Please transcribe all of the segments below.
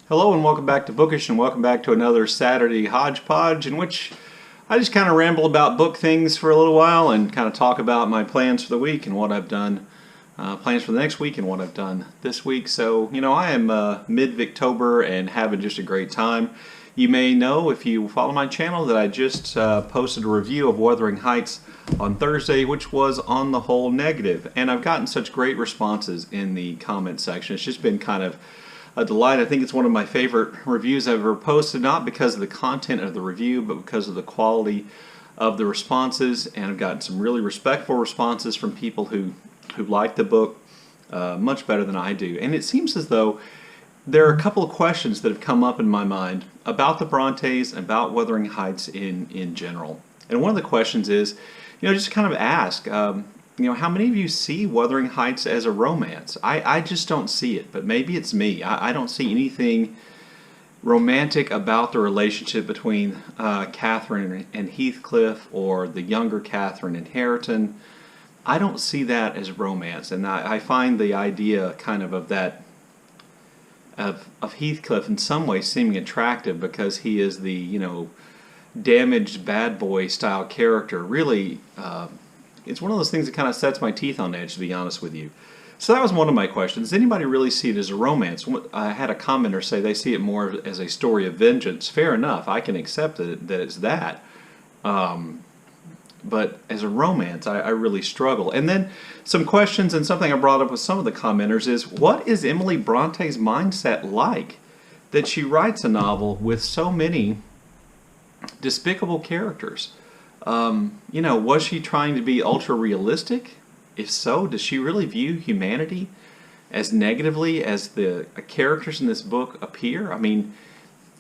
Hello and welcome back to Bookish, and welcome back to another Saturday Hodgepodge, in which I just kind of ramble about book things for a little while and kind of talk about my plans for the week and what I've done, plans for the next week and what I've done this week. So, I am mid-Victober and having just a great time. You may know, if you follow my channel, that I just posted a review of Wuthering Heights on Thursday, which was on the whole negative. And I've gotten such great responses in the comment section. It's just been kind of a delight. I think it's one of my favorite reviews I've ever posted, not because of the content of the review, but because of the quality of the responses. And I've gotten some really respectful responses from people who like the book much better than I do. And it seems as though there are a couple of questions that have come up in my mind about the Brontes and about Wuthering Heights in general. And one of the questions is, just kind of ask, how many of you see Wuthering Heights as a romance? I just don't see it, but maybe it's me. I don't see anything romantic about the relationship between Catherine and Heathcliff, or the younger Catherine and Hareton. I don't see that as romance, and I find the idea kind of that of Heathcliff in some ways seeming attractive, because he is the damaged bad boy style character. Really, it's one of those things that kind of sets my teeth on edge, to be honest with you. So that was one of my questions. Does anybody really see it as a romance? I had a commenter say they see it more as a story of vengeance. Fair enough, I can accept that it's that. But as a romance, I really struggle. And then some questions, and something I brought up with some of the commenters is, what is Emily Bronte's mindset like that she writes a novel with so many despicable characters? Was she trying to be ultra realistic? If so, does she really view humanity as negatively as the characters in this book appear? I mean,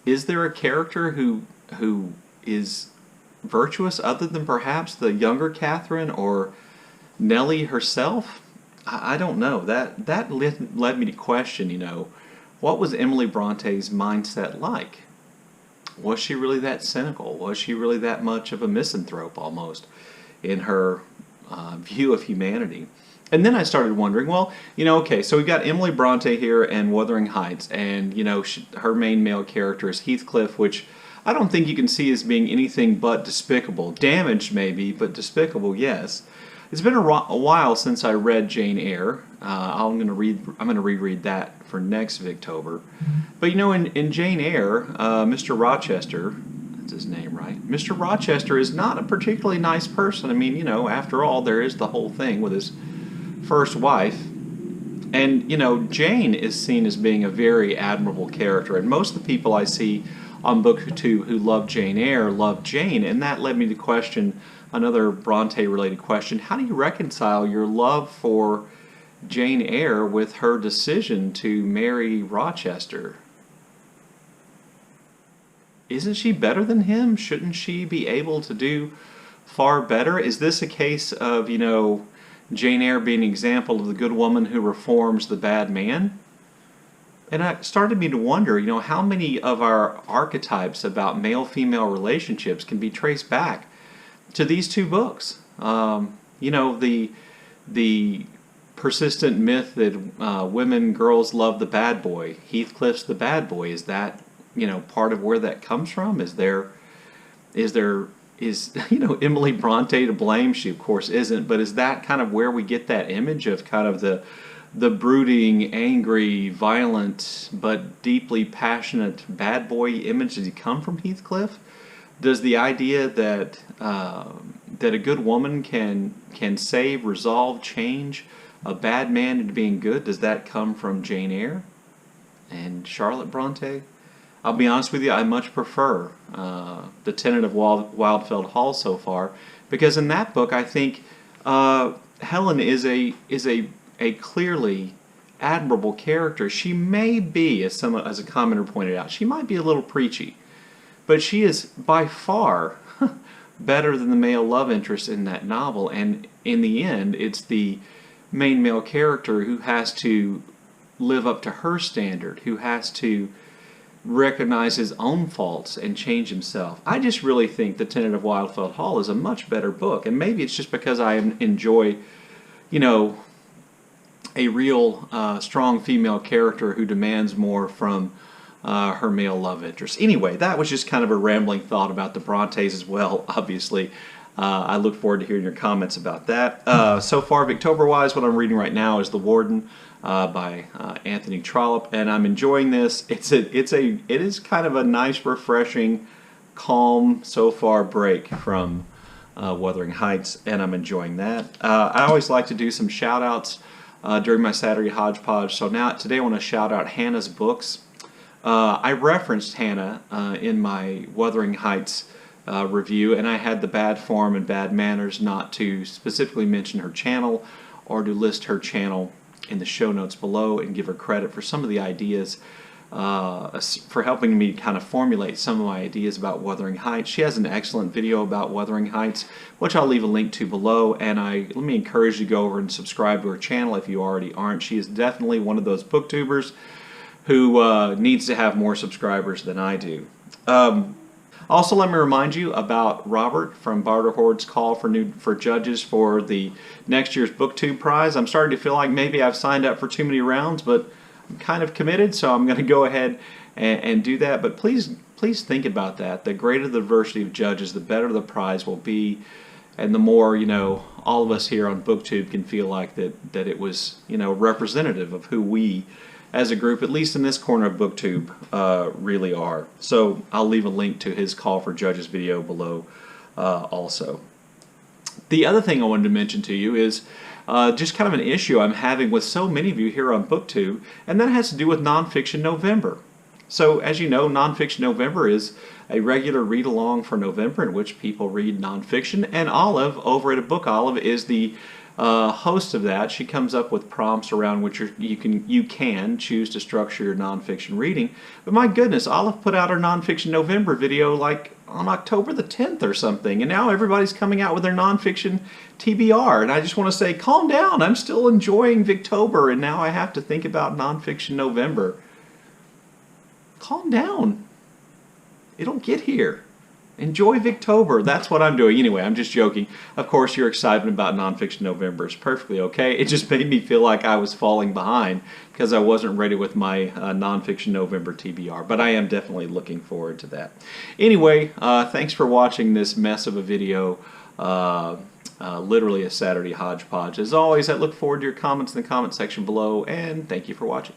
is there a character who is virtuous other than perhaps the younger Catherine or Nellie herself? I don't know. That led me to question, what was Emily Bronte's mindset like? Was she really that cynical? Was she really that much of a misanthrope almost in her view of humanity? And then I started wondering, well, okay, so we've got Emily Bronte here and Wuthering Heights, and, her main male character is Heathcliff, which I don't think you can see as being anything but despicable. Damaged, maybe, but despicable, yes. It's been a while since I read Jane Eyre. I'm going to reread that for next Victober. But in Jane Eyre, Mr. Rochester, that's his name, right? Mr. Rochester is not a particularly nice person. I mean, after all, there is the whole thing with his first wife. And, Jane is seen as being a very admirable character. And most of the people I see on BookTube who love Jane Eyre love Jane. And that led me to question another Bronte-related question. How do you reconcile your love for Jane Eyre with her decision to marry Rochester? Isn't she better than him? Shouldn't she be able to do far better? Is this a case of, Jane Eyre being an example of the good woman who reforms the bad man? And it started me to wonder, how many of our archetypes about male-female relationships can be traced back to these two books. The persistent myth that girls love the bad boy. Heathcliff's the bad boy. Is that part of where that comes from? Is Emily Bronte to blame? She of course isn't. But is that kind of where we get that image of kind of the brooding, angry, violent, but deeply passionate bad boy image? Does he come from Heathcliff? Does the idea that a good woman can save, resolve, change a bad man into being good, does that come from Jane Eyre and Charlotte Bronte? I'll be honest with you, I much prefer The Tenant of Wildfeld Hall so far, because in that book I think Helen is a clearly admirable character. She may be, as a commenter pointed out, she might be a little preachy. But she is by far better than the male love interest in that novel. And in the end, it's the main male character who has to live up to her standard, who has to recognize his own faults and change himself. I just really think The Tenant of Wildfeld Hall is a much better book. And maybe it's just because I enjoy, a real strong female character who demands more from her male love interest. Anyway, that was just kind of a rambling thought about the Brontes as well, obviously. I look forward to hearing your comments about that. So far, Victober-wise, what I'm reading right now is The Warden by Anthony Trollope, and I'm enjoying this. It is kind of a nice, refreshing, calm, so far break from Wuthering Heights, and I'm enjoying that. I always like to do some shout-outs during my Saturday Hodgepodge, so today I want to shout out Hannah's books. I referenced Hannah in my Wuthering Heights review, and I had the bad form and bad manners not to specifically mention her channel or to list her channel in the show notes below and give her credit for some of the ideas, for helping me kind of formulate some of my ideas about Wuthering Heights. She has an excellent video about Wuthering Heights, which I'll leave a link to below, and let me encourage you to go over and subscribe to her channel if you already aren't. She is definitely one of those booktubers who needs to have more subscribers than I do. Also, let me remind you about Robert from Barter Hordes' call for judges for the next year's BookTube Prize. I'm starting to feel like maybe I've signed up for too many rounds, but I'm kind of committed, so I'm going to go ahead and do that. But please think about that. The greater the diversity of judges, the better the prize will be, and the more, all of us here on BookTube can feel like that it was, representative of who we as a group, at least in this corner of BookTube, really are. So I'll leave a link to his call for judges video below also. The other thing I wanted to mention to you is just kind of an issue I'm having with so many of you here on BookTube, and that has to do with Nonfiction November. So as you know, Nonfiction November is a regular read-along for November in which people read nonfiction, and Olive over at Book Olive is the host of that. She comes up with prompts around which you can choose to structure your nonfiction reading. But my goodness, Olive put out her Nonfiction November video like on October the 10th or something, and now everybody's coming out with their nonfiction TBR, and I just want to say, calm down. I'm still enjoying Victober, and now I have to think about Nonfiction November. Calm down. It'll get here. Enjoy Victober. That's what I'm doing. Anyway, I'm just joking. Of course, your excitement about Nonfiction November is perfectly okay. It just made me feel like I was falling behind because I wasn't ready with my Nonfiction November TBR. But I am definitely looking forward to that. Anyway, thanks for watching this mess of a video. Literally a Saturday hodgepodge. As always, I look forward to your comments in the comment section below, and thank you for watching.